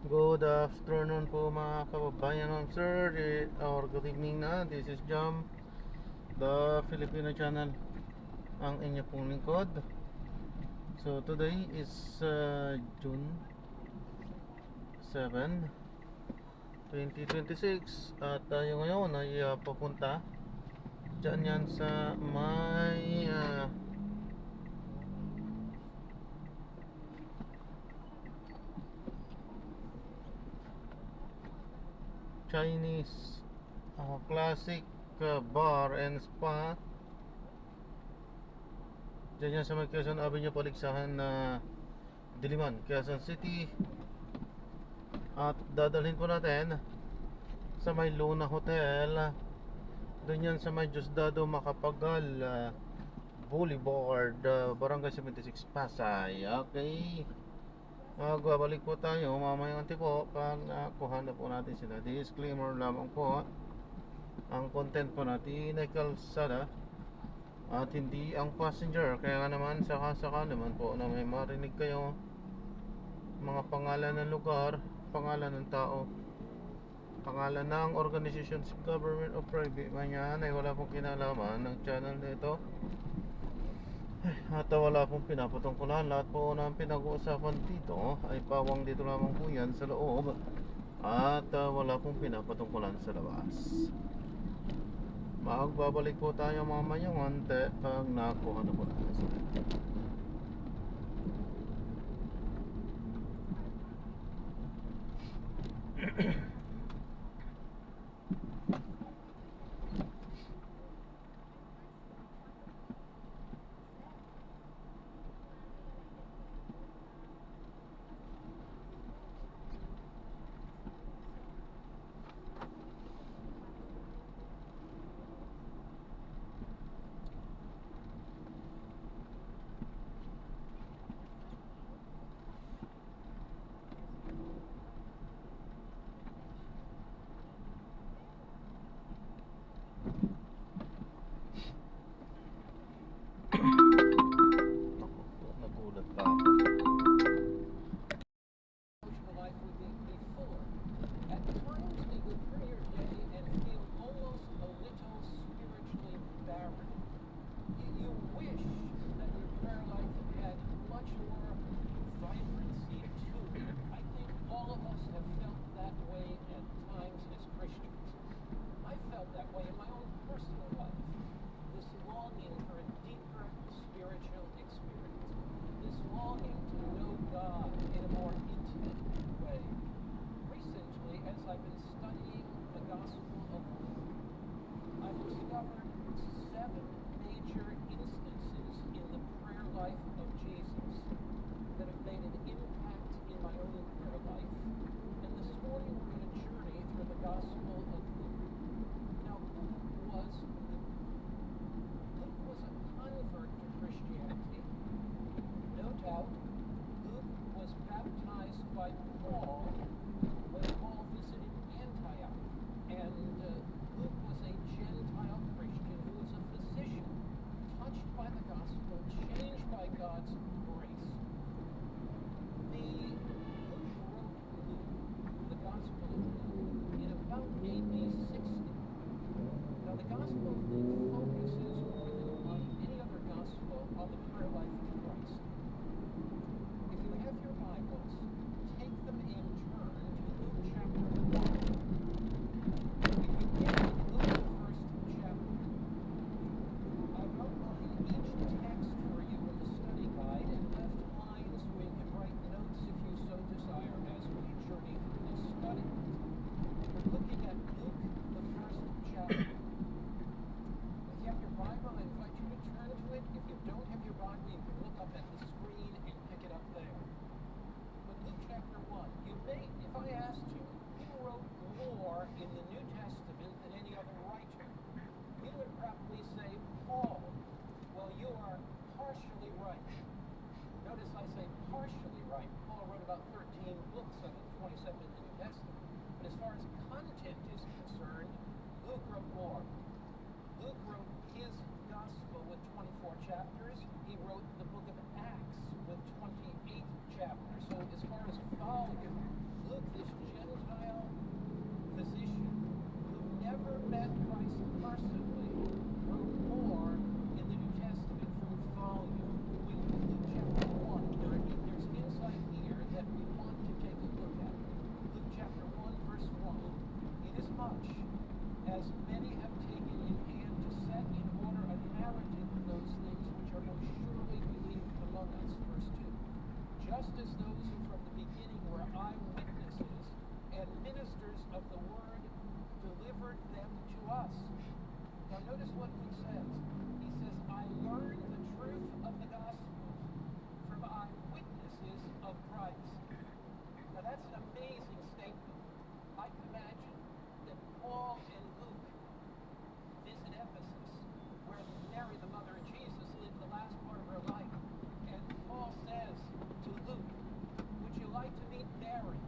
Good afternoon po mga kababayan, sir, or good evening na. This is Jam, the Filipino channel, ang inyo pong lingkod. So today is June 7, 2026. At tayo ngayon ay papunta dyan yan sa may Chinese classic bar and spa. Dyan yan sa may Quezon Avenue, Paligsahan na Diliman, Quezon City. At dadalhin po natin sa may Luna Hotel. Doon yan sa may Diosdado Macapagal Boulevard, Barangay 76, Pasay. Okay. Magbabalik po tayo mamayang anti po pag nakuha na po natin sila. Disclaimer lamang po, ang content po natin ay kalsada at hindi ang passenger. Kaya nga naman saka naman po na may marinig kayo mga pangalan ng lugar, pangalan ng tao, pangalan ng organization, government o private man yan, ay wala pong kinalaman ng channel nito. At wala pong pinapatungkulan. Lahat po ng pinag-uusapan dito ay pawang dito lamang po yan sa loob. At wala pong pinapatungkulan sa labas. Magbabalik po tayo mamayang onte pag nakuha na po natin. Nagulat pa ako. Life would be fuller. At times, we would pray your day and feel almost a little spiritually barren. You wish that your prayer life had much more vibrancy to it. I think all of us have felt that way at times as Christians. I felt that way in my own personal life. This longing for a deeper spiritual experience. This longing to know God in a more intimate way. Recently, as I've been studying the Gospel of Luke, I've discovered 7 major instances in the prayer life of Jesus that have made an impact in my own prayer life. And this morning we're going to journey through the Gospel of Luke. Now, Luke was a convert to Christianity. No doubt, Luke was baptized by Paul when Paul visited Antioch. And Luke was a Gentile Christian who was a physician, touched by the gospel, changed by God's grace. Luke wrote the Gospel of Luke in about AD 60. Now, the Gospel of Luke focuses more than on any other gospel on the prayer life of Christ. If you have your Bibles, take them and turn to Luke chapter 1. We begin with Luke, the first chapter. I've outlined each text for you in the study guide and left lines where you can write notes if you so desire as we journey through this study. We're looking at Luke, the first chapter. If you have your Bible, I invite you to turn to it. If you don't have your Bible, you can look up at the screen and pick it up there. But Luke chapter 1, you may, if I asked you, who wrote more in the New Testament than any other writer, you would probably say Paul. Well, you are partially right. Notice I say partially right. Paul wrote about 13 books of it, 27 in the New Testament. But as far as content is concerned, Luke wrote more. Luke wrote his gospel with 24 chapters. He wrote the book of Acts with 28 chapters. So as far as volume, Luke the It's an amazing statement. I can imagine that Paul and Luke visit Ephesus, where Mary, the mother of Jesus, lived the last part of her life. And Paul says to Luke, would you like to meet Mary?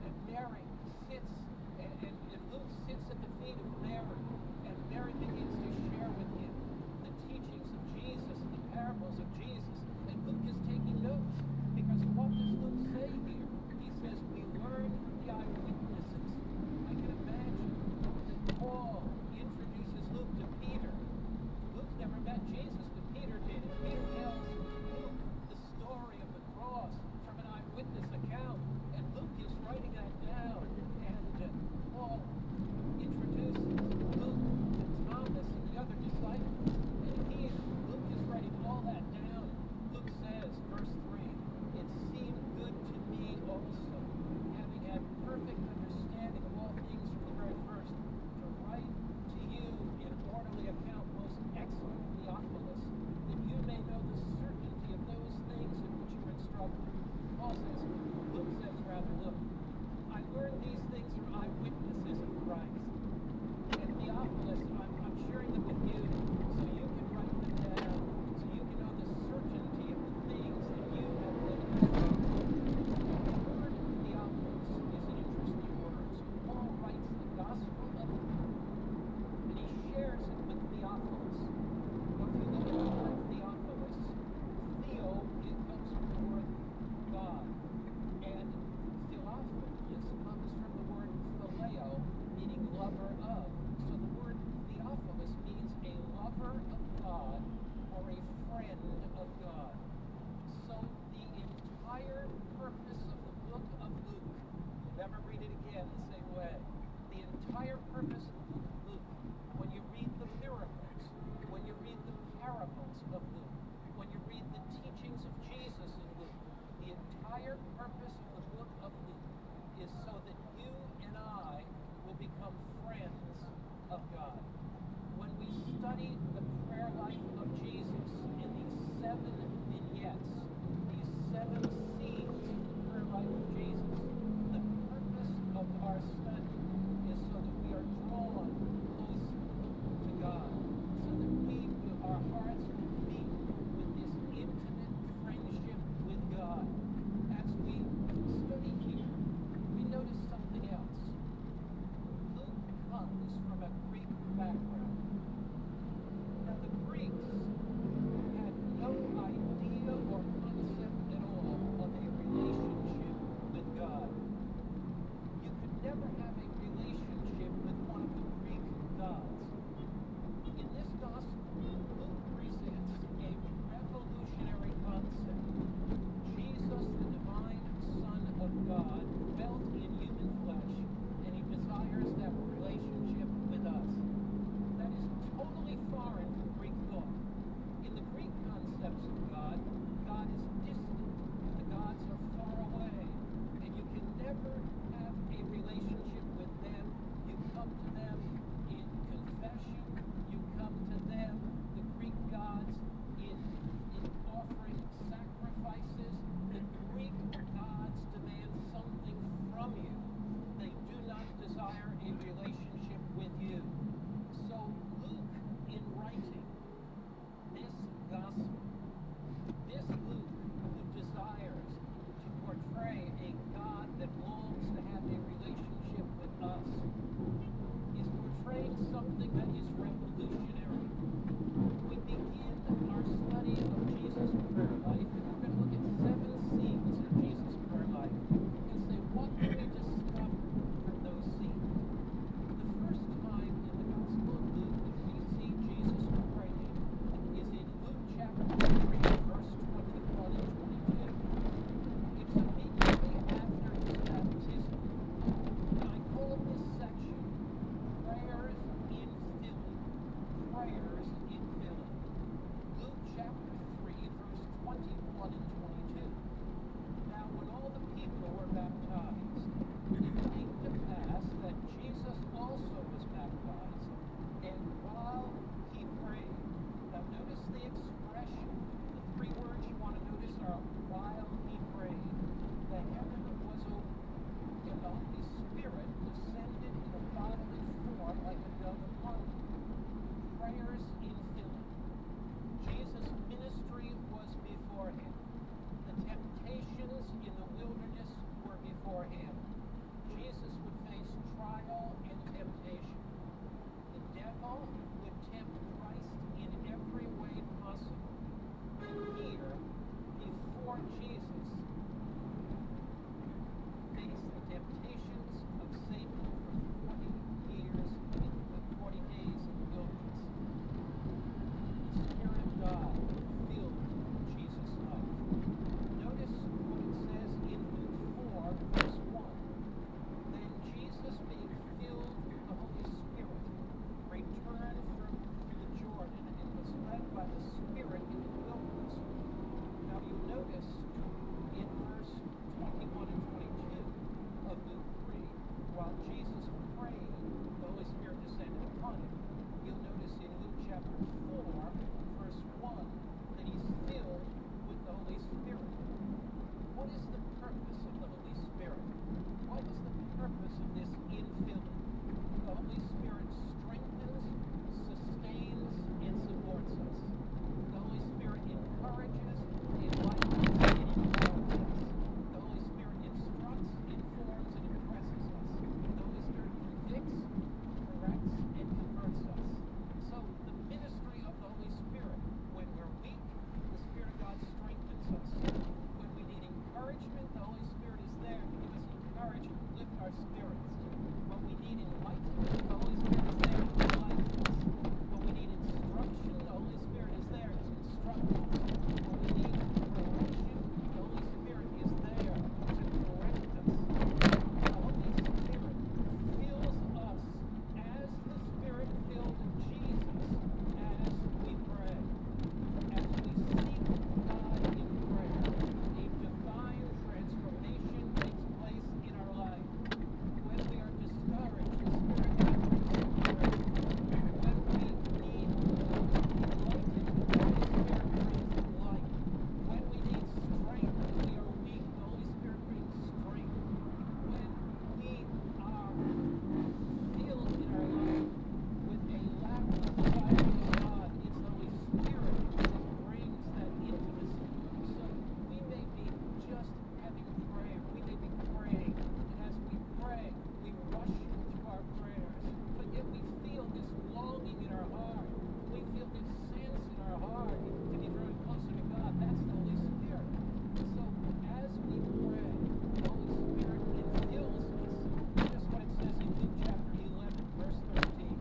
And Mary sits, and Luke sits at the feet of Mary, and Mary begins to share with him the teachings of Jesus and the parables of Jesus. And Luke is taking notes, because what does Luke say here? He says, we learn from the eyewitnesses. I can imagine that Paul introduces Luke to Peter. Luke never met Jesus, but Peter did. And Peter tells Luke the story of the cross from an eyewitness account. And Luke is writing that down. And Paul introduces Luke to Thomas and the other disciples. And Luke is writing all that down. Luke says, verse 3, it seemed good to me also, having had perfect understanding of all things from the very first, to write to you in orderly account, most excellent Theophilus, that you may know the certainty of those things in which you were instructed. Luke says rather, look, I learned these things from eyewitnesses of Christ. And Theophilus, I'm sharing them with you so you can write them down, so you can know the certainty of the things that you have been instructed. The word Theophilus is an interesting word. So Paul writes the Gospel of Luke, and he shares it with Theophilus. Now, if you look at the word Theophilus, Theo, it comes from the word God. And Theophilus comes from the word phileo, meaning lover of. So the word Theophilus means a lover of God or a friend of God. So the entire purpose of the book of Luke, never read it again the same way. The entire purpose of the book of Luke, when you read the miracles, when you read the parables of Luke, when you read the teachings of Jesus in Luke, the entire purpose of the book of Luke is so that you and I will become friends of God. When we study the prayer life of Jesus in these 7 vineyards, spirits. When we need enlightenment, the Holy Spirit is there to enlighten us. When we need instruction, the Holy Spirit is there to instruct us. When we need correction, the Holy Spirit is there to correct us. The Holy Spirit fills us as the Spirit filled Jesus as we pray. As we seek God in prayer, a divine transformation takes place in our life. When we are discouraged, the Spirit helps us in prayer. When we need enlightenment, the Holy Spirit brings light. When we need strength, when we are weak, the Holy Spirit brings strength. When we are filled in our life with a lack of desire of God, it's the Holy Spirit that brings that intimacy. So we may be just having prayer, we may be praying, and as we pray, we rush through our prayers, but yet we feel this longing in our heart. We feel this sense in our heart to be very closer to God. That's the Holy Spirit. So as we pray, the Holy Spirit infills us. Notice what it says in Luke chapter 11, verse 13.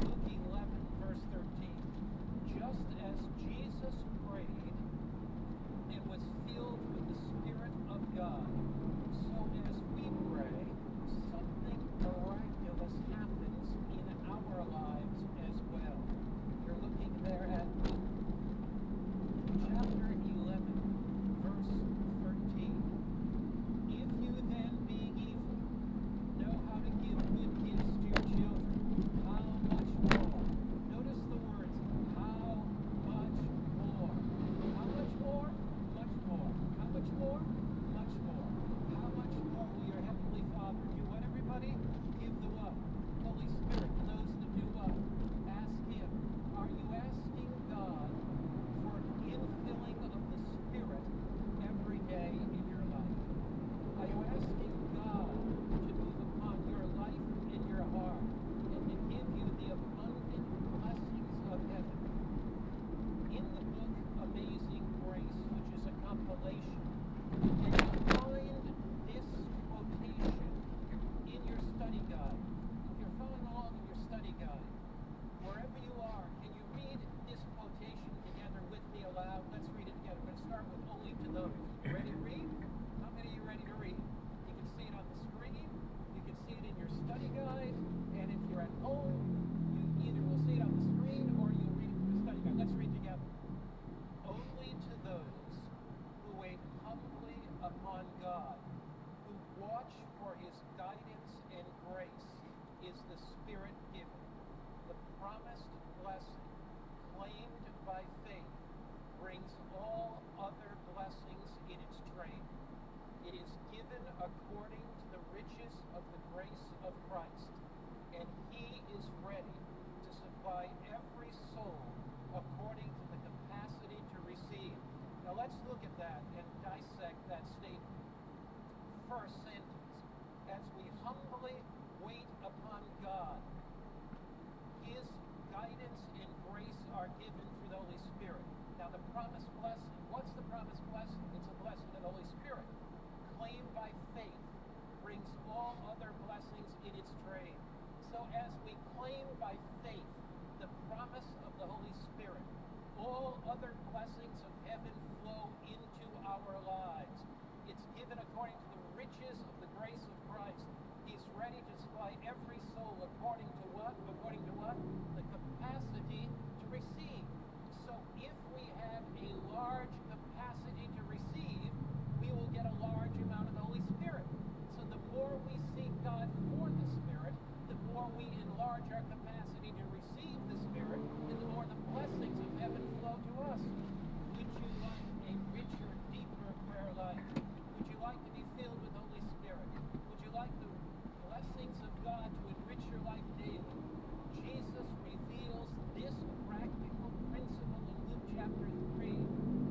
Luke 11, verse 13. Just as Jesus prayed and was filled with the Spirit of God, so as we pray, something miraculous happens in our lives as well. You're looking there at Luke chapter 11, verse 13. If you then, being evil, know how to give good gifts to your children, how much more? Notice the words, how much more? How much more? Much more. How much more? Much more. How much more will your Heavenly Father do what, everybody? Give the what? Holy Spirit to those that do what? Ask Him. Are you asking God for infilling of the Spirit every day in your life? Are you asking God to move upon your life and your heart and to give you the abundant blessings of heaven? In the book Amazing Grace, which is a compilation, and you find this quotation in your study guide. If you're following along in your study guide, wherever you are, can you read this quotation together with me aloud? Let's read it together. We're going to start with only to those. You ready to read? How many of you ready to read? You can see it on the screen. You can see it in your study guide. And if you're at home, you either will see it on the screen or you'll read it from the study guide. Let's read together. Only to those who wait humbly upon God, who watch for His guidance and grace, is the Spirit given. The promised blessing, claimed by faith, brings all other blessings in its train. It is given according to the riches of the grace of Christ, and He is ready to supply every soul according to the capacity to receive. Now let's look at that and dissect that statement. First sentence, as we humbly wait upon God, His guidance and grace are given through the Holy Spirit. Now the promised blessing, what's the promised blessing? It's a blessing of the Holy Spirit. Claimed by faith, brings all other blessings in its train. So as we claim by faith the promise of the Holy Spirit, all other blessings of heaven flow into our lives. It's given according to the riches of the grace of Christ. He's ready to supply every soul according to what? According to what? The capacity to receive. So if we have a large capacity to receive, we will get a large amount of the Holy Spirit. So the more we seek God for the Spirit, the more we enlarge our capacity to receive the Spirit, and the more the blessings of heaven flow to us. Would you like a richer, deeper prayer life? Would you like to be filled with the Holy Spirit? Would you like the blessings of God to enrich your life daily? Jesus reveals this practical principle in Luke chapter 3.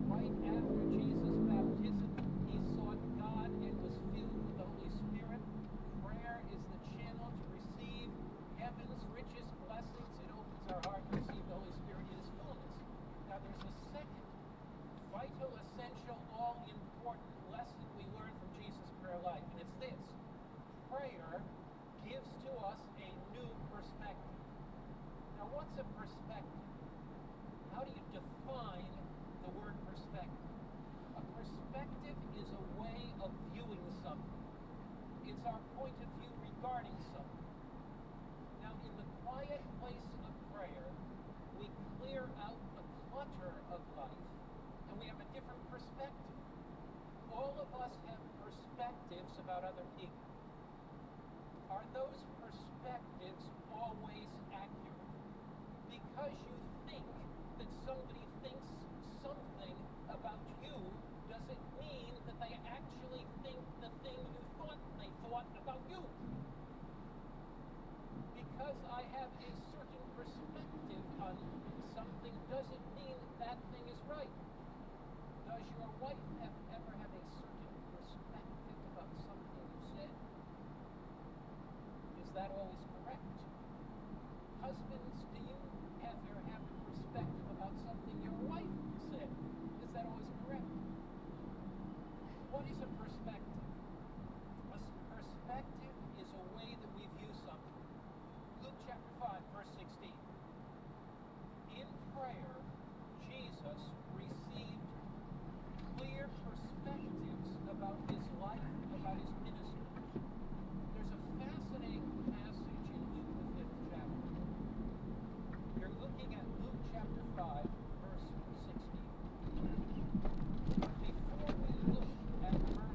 Right after Jesus' baptism, He sought God and was filled with the Holy Spirit. Prayer is the channel to receive heaven's richest blessings. It opens our heart to receive the Holy Spirit in His fullness. Now there's a second perspective. Now, what's a perspective? How do you define the word perspective? A perspective is a way of viewing something. It's our point of view regarding something. Now, in the quiet place of prayer, we clear out the clutter of life, and we have a different perspective. All of us have perspectives about other people. Are those perspectives always accurate? Because you think that somebody thinks something about you, does it mean that they actually think the thing you thought they thought about you? Because I have a certain perspective on something doesn't mean that thing is right. Does your wife ever have a certain perspective about something you said? Is that always correct? Husbands, do you ever have a perspective about something your wife said? Is that always correct? What is a perspective? A perspective is a way that we view something. Luke chapter 5, verse 16. In prayer, Jesus received clear perspectives about his life, about his ministry. There's a fascinating passage in Luke, the 5th chapter. You're looking at Luke chapter 5, verse 16. Before we look at verse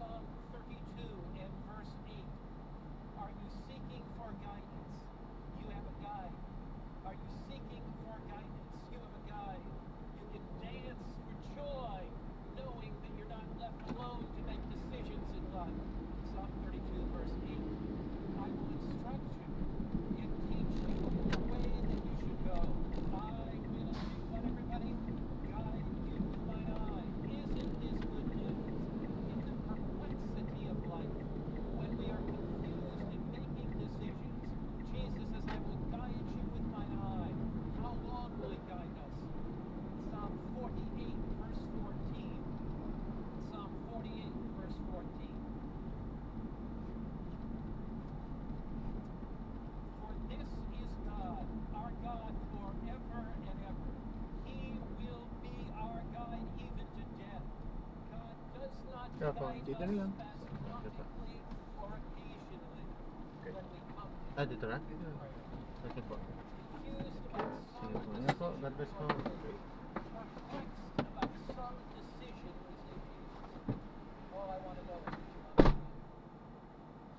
Psalm 32 and verse 8. Are you seeking for guidance? You have a guide. Are you seeking for guidance? You have a guide. You can dance for joy, knowing that you're not left alone to make decisions in life. Psalm 32, verse 8. I will instruct you and teach you the way that you should go. I will do what, everybody? Guide you with mine eye. Isn't this good news? In the perplexity of life, when we are confused in making decisions, Jesus says, I will guide you with mine eye. How long will he guide us? Psalm 48, verse 14. Psalm 48, verse 14. For this is God, our God forever and ever. He will be our guide even to death. God does not Yeah, pa. guide Dito us na lang. spasmodically or occasionally Okay. when we come to Ah, dito na? prayer. Okay po. Confused about some Sige po. Yan po. God bless po. perplexed about some decision, we say, Jesus, all I want to know is that you love me.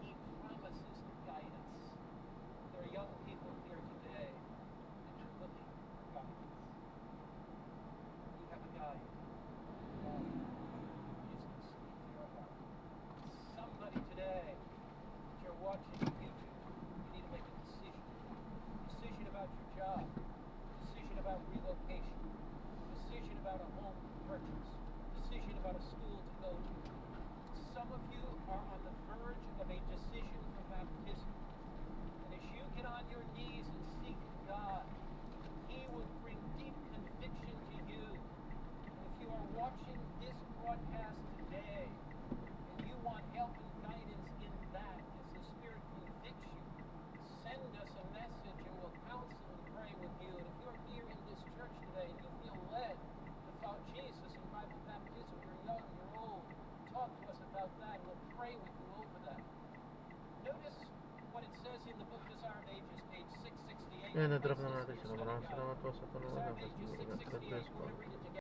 He promises to guide us. There are young people here today, and you're looking for guidance. You have a guide. God is going to speak to your heart. Somebody today that you're watching on YouTube, you need to make a decision. Decision about your job. Decision about relocation. Decision about a home purchase. Decision about a school to go to. Some of you are on the verge of a decision for baptism. And as you get on your knees and seek God, He will bring deep conviction to you. And if you are watching this broadcast today, and you want help and guidance in that as the Spirit convicts you, send us a message and we'll counsel and pray with you. And if you're here in this church today and you feel led to follow Jesus in Bible baptism, you're young, you're old, talk to us about that. We'll pray with you over that. Notice what it says in the book Desire of Ages, page 668. Yan, na-drop na Christ is natin your siya. study Maraming guide. salamat po sa Desire panonood. of Ages God 668. bless We're po. going to read it together.